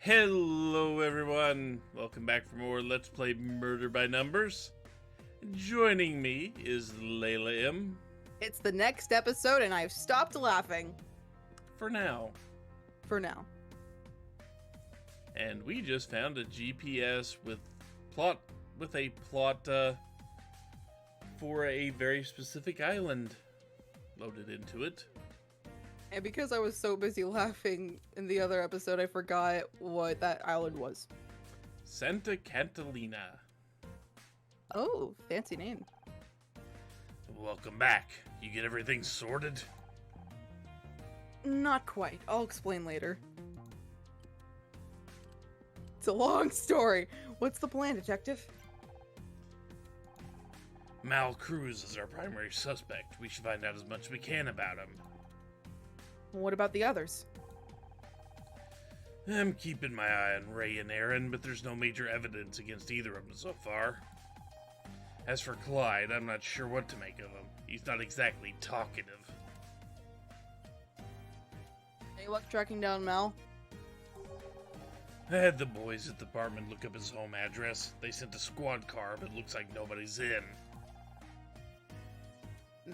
Hello everyone, welcome back for more Let's Play Murder by Numbers. Joining me is Layla M. It's the next episode and I've stopped laughing. For now. For now. And we just found a GPS with a plot for a very specific island loaded into it. And because I was so busy laughing in the other episode, I forgot what that island was. Santa Catalina. Oh, fancy name. Welcome back. You get everything sorted? Not quite. I'll explain later. It's a long story. What's the plan, detective? Mal Cruz is our primary suspect. We should find out as much as we can about him. What about the others? I'm keeping my eye on Ray and Aaron, but there's no major evidence against either of them so far. As for Clyde, I'm not sure what to make of him. He's not exactly talkative. Any luck tracking down Mal? I had the boys at the department look up his home address. They sent a squad car, but it looks like nobody's in.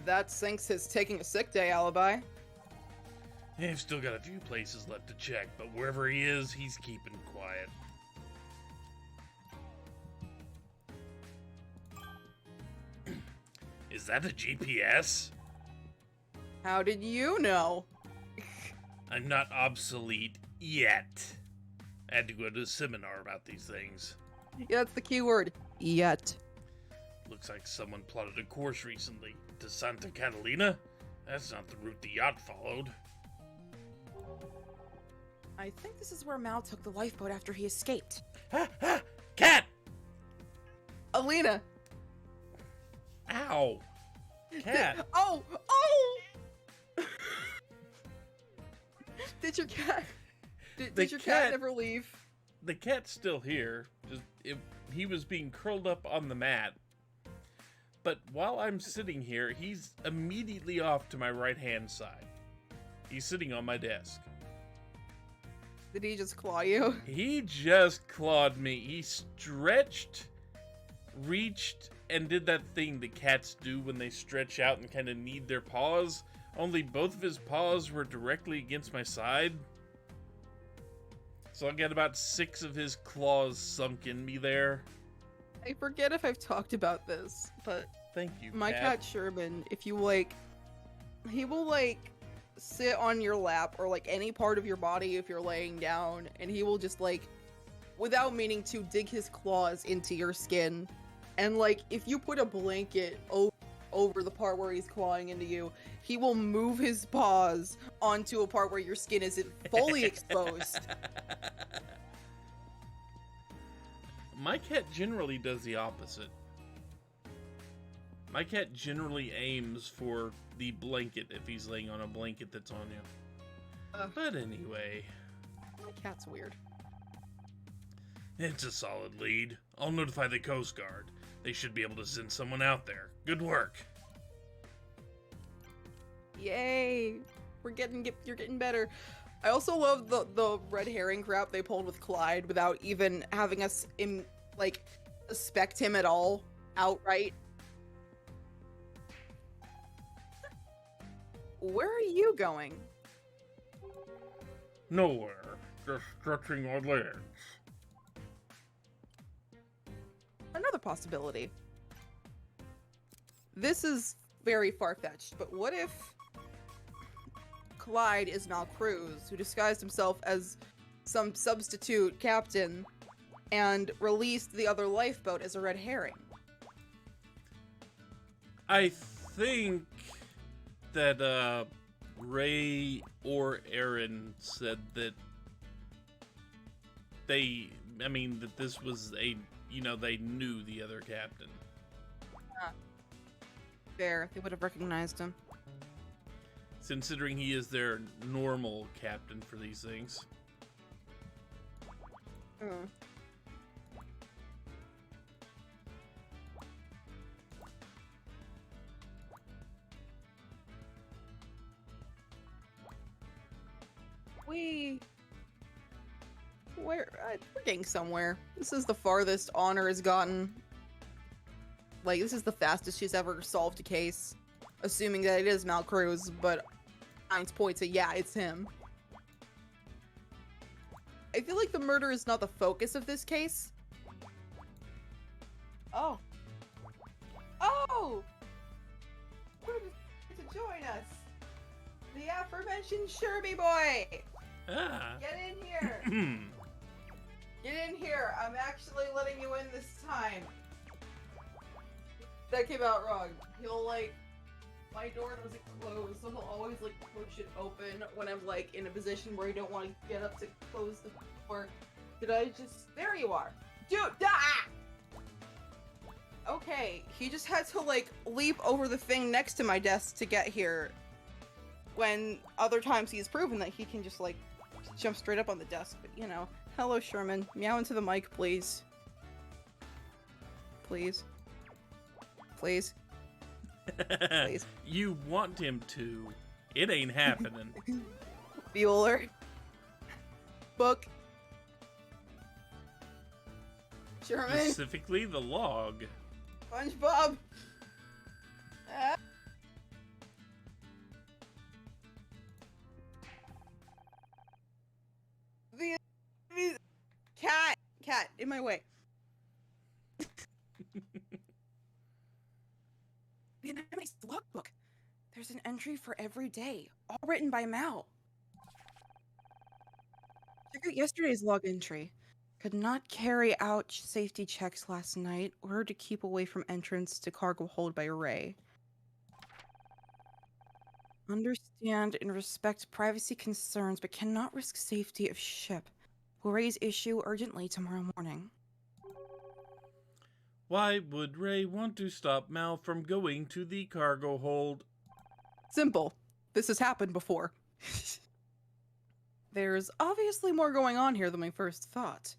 That sinks his taking a sick day alibi. I've still got a few places left to check, but wherever he is, he's keeping quiet. Is that a GPS? How did you know? I'm not obsolete yet. I had to go to a seminar about these things. Yeah, that's the key word. Yet. Looks like someone plotted a course recently. To Santa Catalina? That's not the route the yacht followed. I think this is where Mal took the lifeboat after he escaped. Ha ha! Cat! Alina! Ow! Cat! Oh! Did your cat... Did your cat never leave? The cat's still here. He was being curled up on the mat. But while I'm sitting here, he's immediately off to my right-hand side. He's sitting on my desk. Did he just claw you? He just clawed me. He stretched, reached, and did that thing that cats do when they stretch out and kind of knead their paws. Only both of his paws were directly against my side. So I got about 6 of his claws sunk in me there. I forget if I've talked about this, but Thank you, my cat Sherman, if you he will sit on your lap or any part of your body if you're laying down, and he will just without meaning to dig his claws into your skin. And if you put a blanket over the part where he's clawing into you, he will move his paws onto a part where your skin isn't fully exposed. My cat generally does the opposite. My cat generally aims for the blanket if he's laying on a blanket that's on you. But anyway. My cat's weird. It's a solid lead. I'll notify the Coast Guard. They should be able to send someone out there. Good work. Yay! You're getting better. I also love the red herring crap they pulled with Clyde without even having us suspect him at all outright. Where are you going? Nowhere. Just stretching my legs. Another possibility. This is very far-fetched, but what if Clyde is Mal Cruz, who disguised himself as some substitute captain and released the other lifeboat as a red herring? I think that Ray or Aaron said that that this was they knew the other captain. Fair, they would have recognized him. Considering he is their normal captain for these things. Hmm. We We're getting somewhere. This is the farthest Honor has gotten. Like, this is the fastest she's ever solved a case. Assuming that it is Malcruz, but Hines points at, yeah, it's him. I feel like the murder is not the focus of this case. Oh. Oh! Who to join us? The aforementioned Sherby boy! Ah. Get in here! Get in here! I'm actually letting you in this time. That came out wrong. He'll, like, my door doesn't close, so he'll always, like, push it open when I'm, like, in a position where I don't want to get up to close the door. Did I just... There you are! Dude! Ah! Okay, he just had to, like, leap over the thing next to my desk to get here. When other times he's proven that he can just, like, jump straight up on the desk. But, you know. Hello, Sherman. Meow into the mic, please. Please. Please. Please. You want him to. It ain't happening. Bueller. Book. Sherman. Specifically the log. SpongeBob. Ah. The cat in my way. The enemy's logbook. There's an entry for every day, all written by Mal. Check out yesterday's log entry. Could not carry out safety checks last night. Ordered to keep away from entrance to cargo hold by Ray. Understand and respect privacy concerns, but cannot risk safety of ship. Will raise issue urgently tomorrow morning. Why would Ray want to stop Mal from going to the cargo hold? Simple. This has happened before. There's obviously more going on here than my first thought.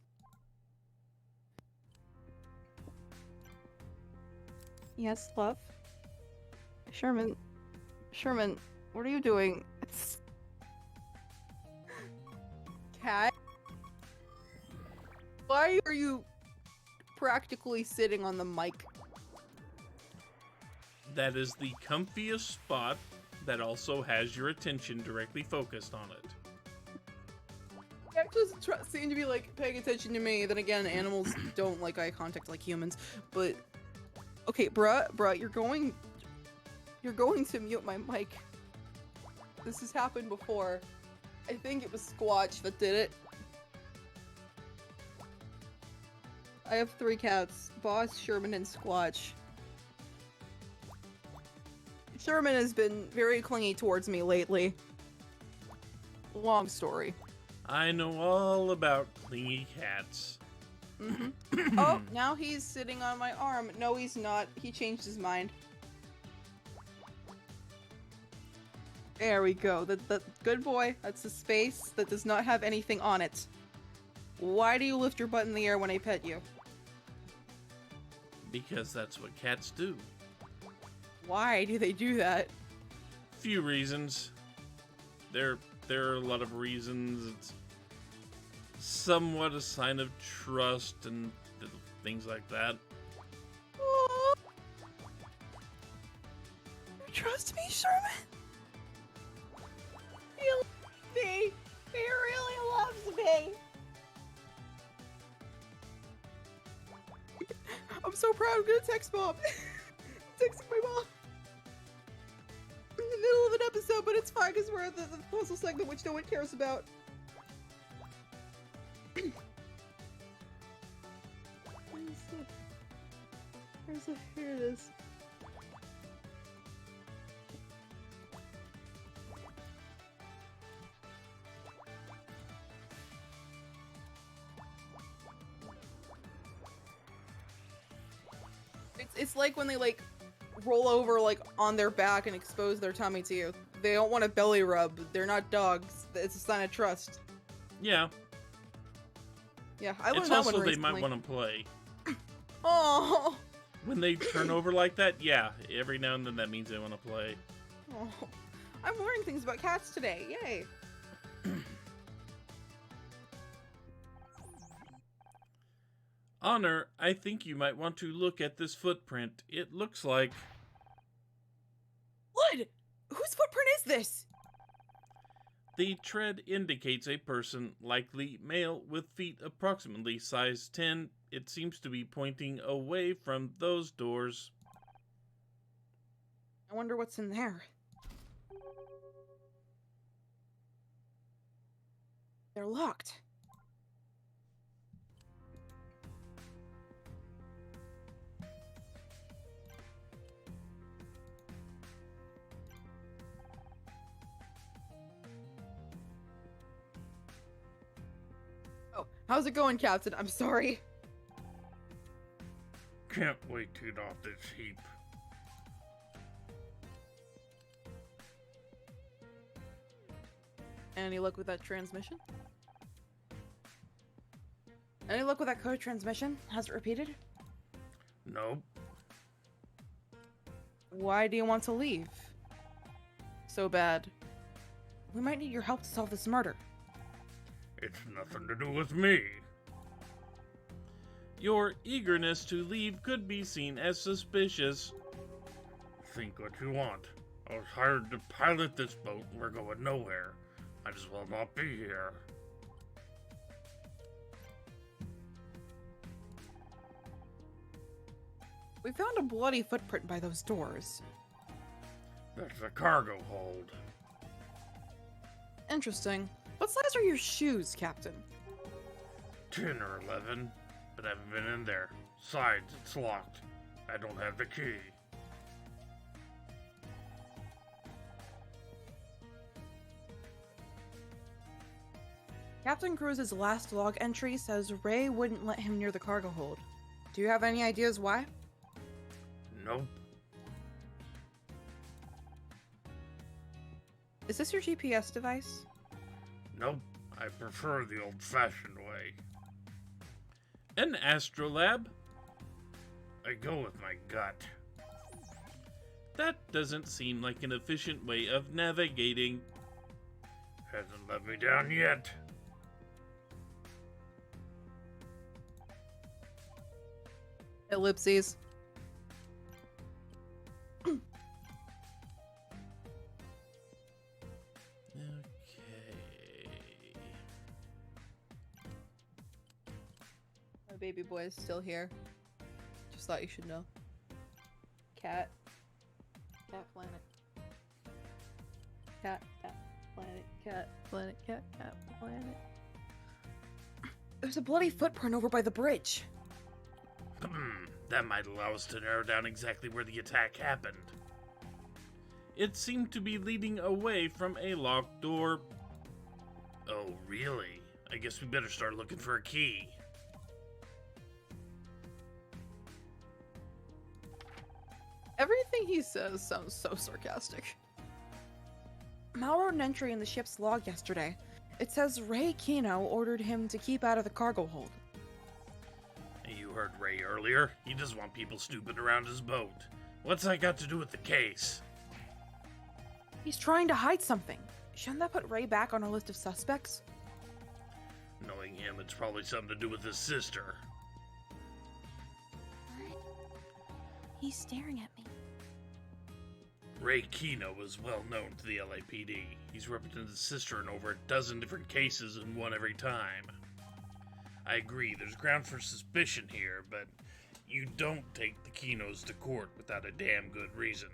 Yes, love? Sherman, what are you doing? Cat? Why are you practically sitting on the mic? That is the comfiest spot that also has your attention directly focused on it. Cat just seem to be like paying attention to me. Then again, animals don't like eye contact like humans. But okay, bruh, you're going to mute my mic. This has happened before. I think it was Squatch that did it. I have 3 cats. Boss, Sherman, and Squatch. Sherman has been very clingy towards me lately. Long story. I know all about clingy cats. Mm-hmm. Oh, now he's sitting on my arm. No, he's not. He changed his mind. There we go. The good boy. That's a space that does not have anything on it. Why do you lift your butt in the air when I pet you? Because that's what cats do. Why do they do that? Few reasons. There are a lot of reasons. It's somewhat a sign of trust and things like that. Aww. You trust me, Sherman? He loves me. He really loves me. I'm so proud. I'm gonna text Mom. Texting my mom. In the middle of an episode, but it's fine because we're at the puzzle segment, which no one cares about. Here it is. It's like when they like roll over like on their back and expose their tummy to you. They don't want a belly rub. They're not dogs. It's a sign of trust. Yeah. Yeah, I learned it's that also one they recently. might want to play. Oh. When they turn over like that, yeah, every now and then that means they want to play. Oh. I'm learning things about cats today. Yay. Honor, I think you might want to look at this footprint. It looks like... Blood! Whose footprint is this? The tread indicates a person, likely male, with feet approximately size 10. It seems to be pointing away from those doors. I wonder what's in there. They're locked. Oh, how's it going, Captain? I'm sorry. Can't wait to get off this heap. Any luck with that transmission? Any luck with that code transmission? Has it repeated? Nope. Why do you want to leave? So bad. We might need your help to solve this murder. It's nothing to do with me. Your eagerness to leave could be seen as suspicious. Think what you want. I was hired to pilot this boat and we're going nowhere. Might as well not be here. We found a bloody footprint by those doors. That's a cargo hold. Interesting. What size are your shoes, Captain? 10 or 11, but I haven't been in there. Besides, it's locked. I don't have the key. Captain Cruz's last log entry says Ray wouldn't let him near the cargo hold. Do you have any ideas why? Nope. Is this your GPS device? Nope. I prefer the old-fashioned way. An astrolab? I go with my gut. That doesn't seem like an efficient way of navigating. Hasn't let me down yet. Ellipses. Okay. My baby boy is still here. Just thought you should know. Cat. Cat planet. Cat, cat, planet, cat, planet, cat, cat, planet. There's a bloody footprint over by the bridge. That might allow us to narrow down exactly where the attack happened. It seemed to be leading away from a locked door. Oh, really? I guess we better start looking for a key. Everything he says sounds so sarcastic. Mal wrote an entry in the ship's log yesterday. It says Ray Kino ordered him to keep out of the cargo hold. You heard Ray earlier. He doesn't want people snooping around his boat. What's that got to do with the case? He's trying to hide something. Shouldn't that put Ray back on our list of suspects? Knowing him, it's probably something to do with his sister. He's staring at me. Ray Kino is well known to the LAPD. He's represented his sister in over a dozen different cases and won every time. I agree, there's ground for suspicion here, but you don't take the Kinos to court without a damn good reason.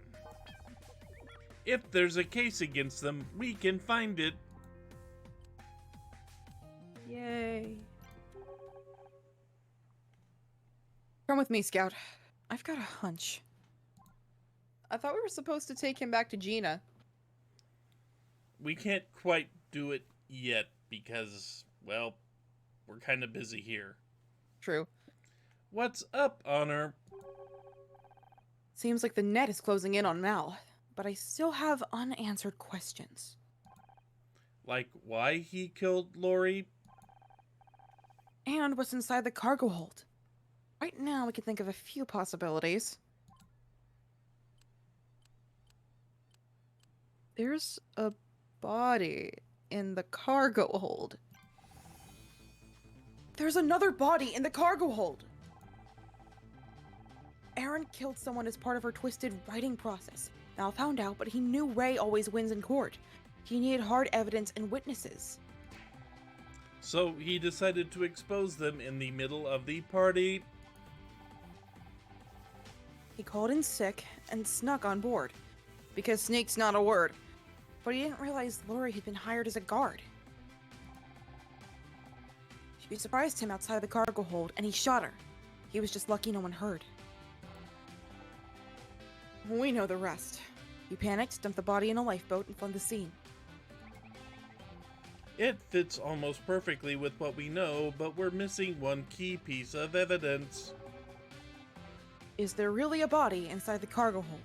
If there's a case against them, we can find it. Yay. Come with me, Scout. I've got a hunch. I thought we were supposed to take him back to Gina. We can't quite do it yet because, well, we're kind of busy here. True. What's up, Honor? Seems like the net is closing in on Mal, but I still have unanswered questions. Like why he killed Lori? And what's inside the cargo hold. Right now, we can think of a few possibilities. There's a body in the cargo hold. There's another body in the cargo hold. Aaron killed someone as part of her twisted writing process. Mal found out, but he knew Ray always wins in court. He needed hard evidence and witnesses. So he decided to expose them in the middle of the party. He called in sick and snuck on board. Because sneak's not a word. But he didn't realize Lori had been hired as a guard. She surprised him outside the cargo hold, and he shot her. He was just lucky no one heard. We know the rest. He panicked, dumped the body in a lifeboat, and fled the scene. It fits almost perfectly with what we know, but we're missing one key piece of evidence. Is there really a body inside the cargo hold?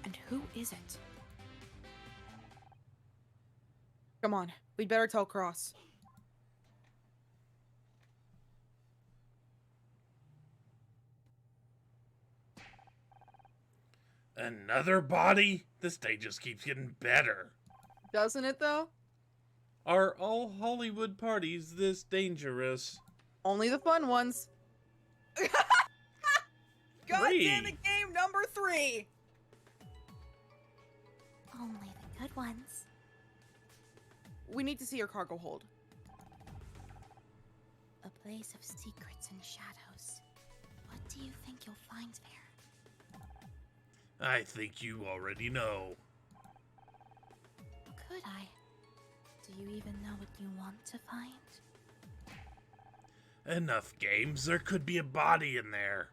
And who is it? Come on, we'd better tell Cross. Another body? This day just keeps getting better. Doesn't it, though? Are all Hollywood parties this dangerous? Only the fun ones. God damn it, game number 3! Only the good ones. We need to see your cargo hold. A place of secrets and shadows. What do you think you'll find there? I think you already know. Could I? Do you even know what you want to find? Enough games, there could be a body in there.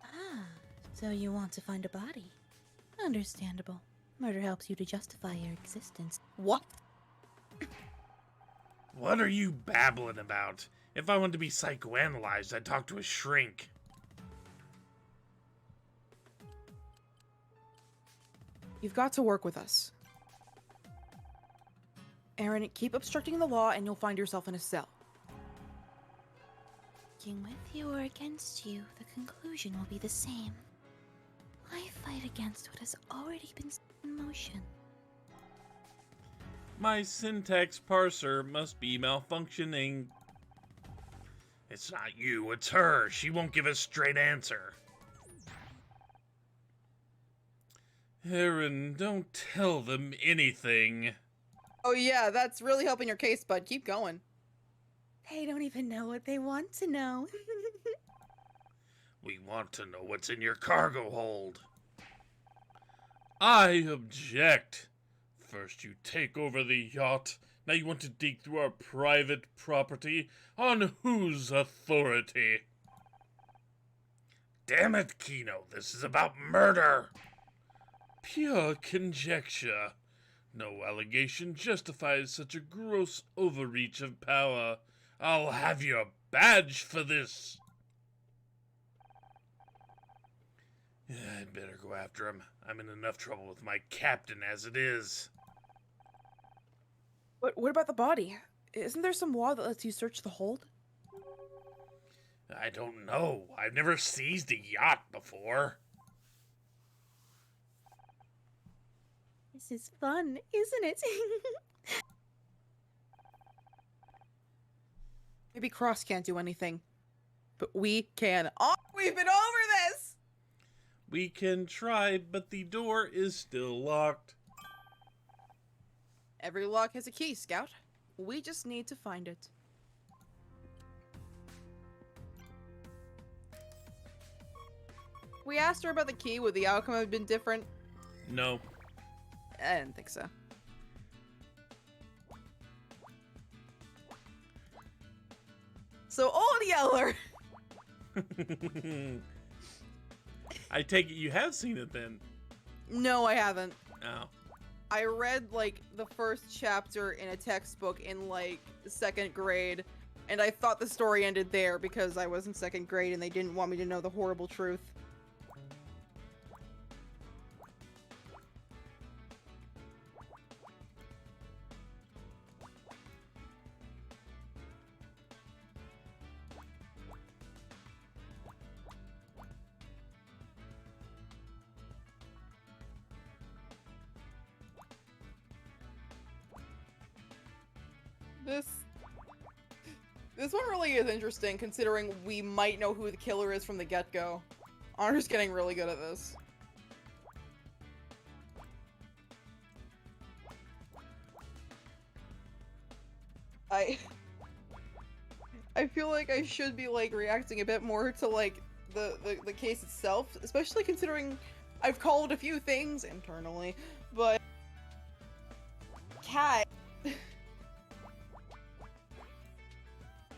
Ah, so you want to find a body. Understandable. Murder helps you to justify your existence. What? What are you babbling about? If I wanted to be psychoanalyzed, I'd talk to a shrink. You've got to work with us. Aaron, keep obstructing the law and you'll find yourself in a cell. Working with you or against you, the conclusion will be the same. Why fight against what has already been set in motion? My syntax parser must be malfunctioning. It's not you, it's her. She won't give a straight answer. Aaron, don't tell them anything. Oh yeah, that's really helping your case, bud. Keep going. They don't even know what they want to know. We want to know what's in your cargo hold. I object. First you take over the yacht, now you want to dig through our private property? On whose authority? Damn it, Kino, this is about murder. Pure conjecture. No allegation justifies such a gross overreach of power. I'll have your badge for this. I'd better go after him. I'm in enough trouble with my captain as it is. But what about the body? Isn't there some law that lets you search the hold? I don't know. I've never seized a yacht before. This is fun, isn't it? Maybe Cross can't do anything. But we can. Oh, we've been over this! We can try, but the door is still locked. Every lock has a key, Scout. We just need to find it. We asked her about the key. Would the outcome have been different? No. I didn't think so. So, Old Yeller! I take it you have seen it then. No, I haven't. Oh. I read, like, the first chapter in a textbook in, like, 2nd grade, and I thought the story ended there because I was in 2nd grade and they didn't want me to know the horrible truth. This one really is interesting, considering we might know who the killer is from the get-go. Honor's getting really good at this. I feel like I should be like reacting a bit more to like the case itself, especially considering I've called a few things internally, but cat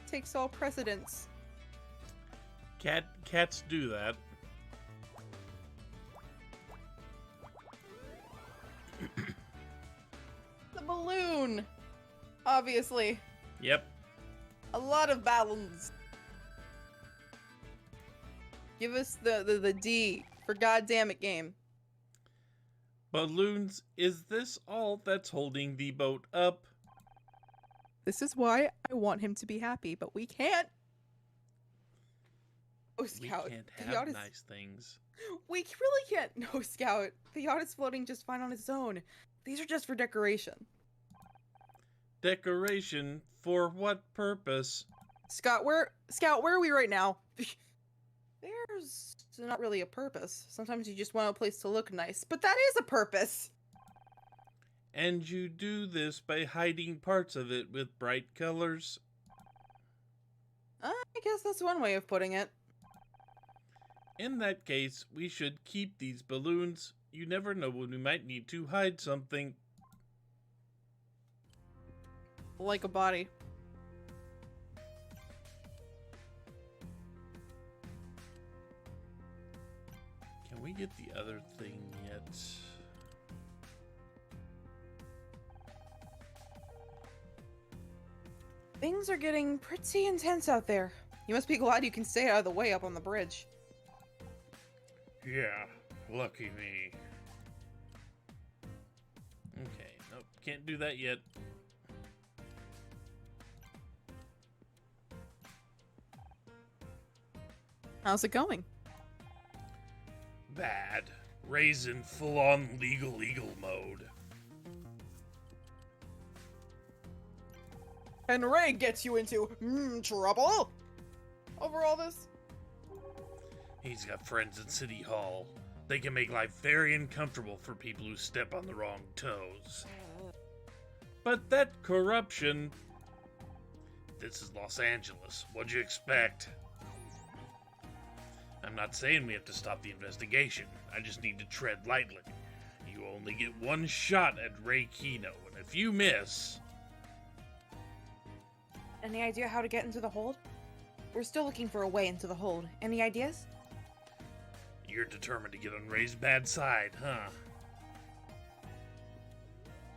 takes all precedence. Cats do that. The balloon, obviously. Yep. A lot of balloons. Give us the D for goddammit game. Balloons, is this all that's holding the boat up? This is why I want him to be happy, but we can't. Oh, Scout. We can't the have yacht is... nice things. We really can't. No, Scout. The yacht is floating just fine on its own. These are just for decoration. Decoration? For what purpose? Scout, where are we right now? There's not really a purpose. Sometimes you just want a place to look nice, but that is a purpose. And you do this by hiding parts of it with bright colors? I guess that's one way of putting it. In that case, we should keep these balloons. You never know when we might need to hide something. Like a body. Can we get the other thing yet? Things are getting pretty intense out there. You must be glad you can stay out of the way up on the bridge. Yeah, lucky me. Okay, nope, can't do that yet. How's it going? Bad. Ray's in full-on legal mode. And Ray gets you into trouble over all this? He's got friends at City Hall. They can make life very uncomfortable for people who step on the wrong toes. But that corruption... This is Los Angeles. What'd you expect? I'm not saying we have to stop the investigation. I just need to tread lightly. You only get one shot at Ray Kino, and if you miss... Any idea how to get into the hold? We're still looking for a way into the hold. Any ideas? You're determined to get on Ray's bad side, huh?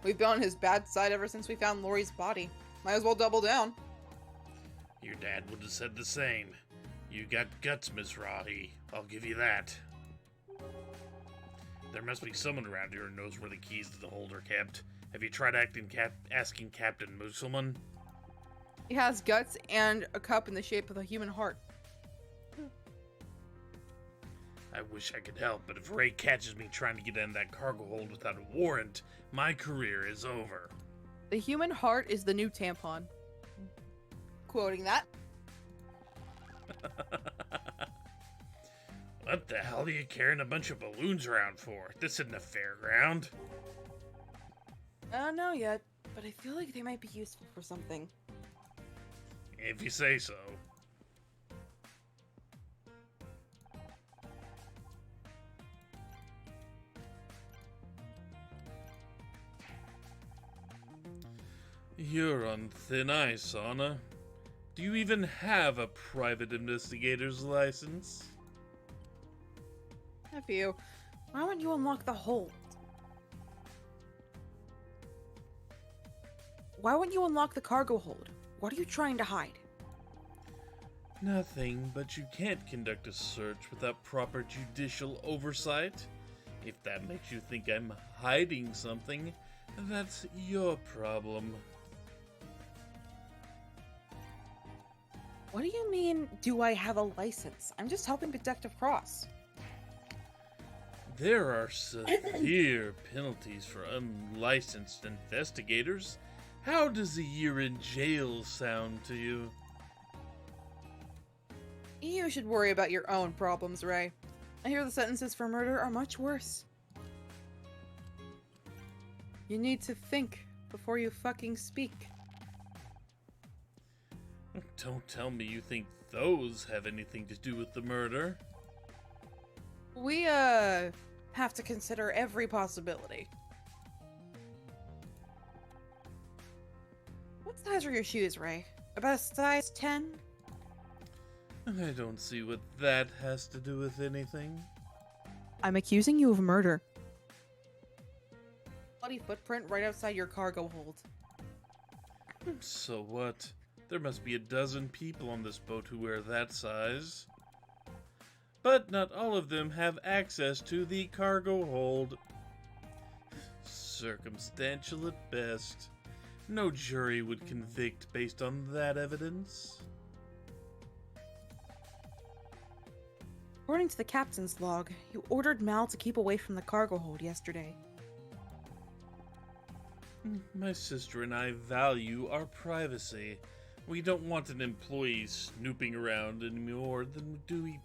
We've been on his bad side ever since we found Lori's body. Might as well double down. Your dad would have said the same. You got guts, Miss Rahi. I'll give you that. There must be someone around here who knows where the keys to the hold are kept. Have you tried asking Captain Musselman? He has guts and a cup in the shape of a human heart. I wish I could help, but if Ray catches me trying to get in that cargo hold without a warrant, my career is over. The human heart is the new tampon. Quoting that. What the hell are you carrying a bunch of balloons around for? This isn't a fairground. I don't know yet, but I feel like they might be useful for something. If you say so. You're on thin ice, Anna. Do you even have a private investigator's license? Have you? Why wouldn't you unlock the hold? Why wouldn't you unlock the cargo hold? What are you trying to hide? Nothing, but you can't conduct a search without proper judicial oversight. If that makes you think I'm hiding something, that's your problem. What do you mean, do I have a license? I'm just helping Detective Cross. There are severe penalties for unlicensed investigators. How does a year in jail sound to you? You should worry about your own problems, Ray. I hear the sentences for murder are much worse. You need to think before you fucking speak. Don't tell me you think those have anything to do with the murder. We, have to consider every possibility. What size are your shoes, Ray? About a size 10? I don't see what that has to do with anything. I'm accusing you of murder. Bloody footprint right outside your cargo hold. So what? There must be a dozen people on this boat who wear that size. But not all of them have access to the cargo hold. Circumstantial at best. No jury would convict based on that evidence. According to the captain's log, you ordered Mal to keep away from the cargo hold yesterday. My sister and I value our privacy. We don't want an employee snooping around any more than we.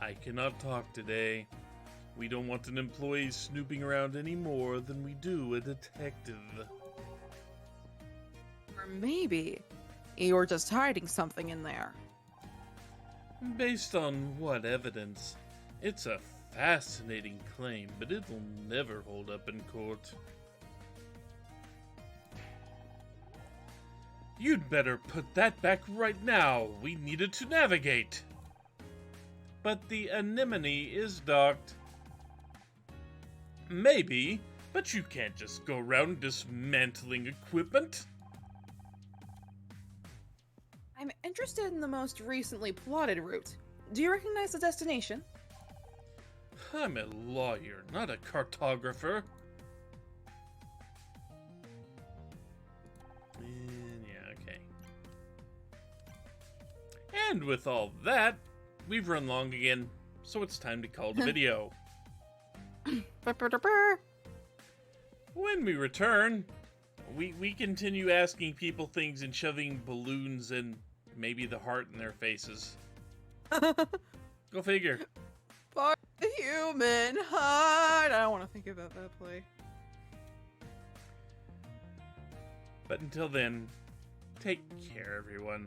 I cannot talk today. We don't want an employee snooping around any more than we do a detective. Or maybe you're just hiding something in there. Based on what evidence? It's a fascinating claim, but it'll never hold up in court. You'd better put that back right now. We needed to navigate. But the anemone is docked. Maybe, but you can't just go around dismantling equipment. I'm interested in the most recently plotted route. Do you recognize the destination? I'm a lawyer, not a cartographer. Yeah, okay. And with all that, we've run long again, so it's time to call the video. When we return, we continue asking people things and shoving balloons and maybe the heart in their faces. Go figure. For the human heart. I don't want to think about that play. But until then, take care, everyone.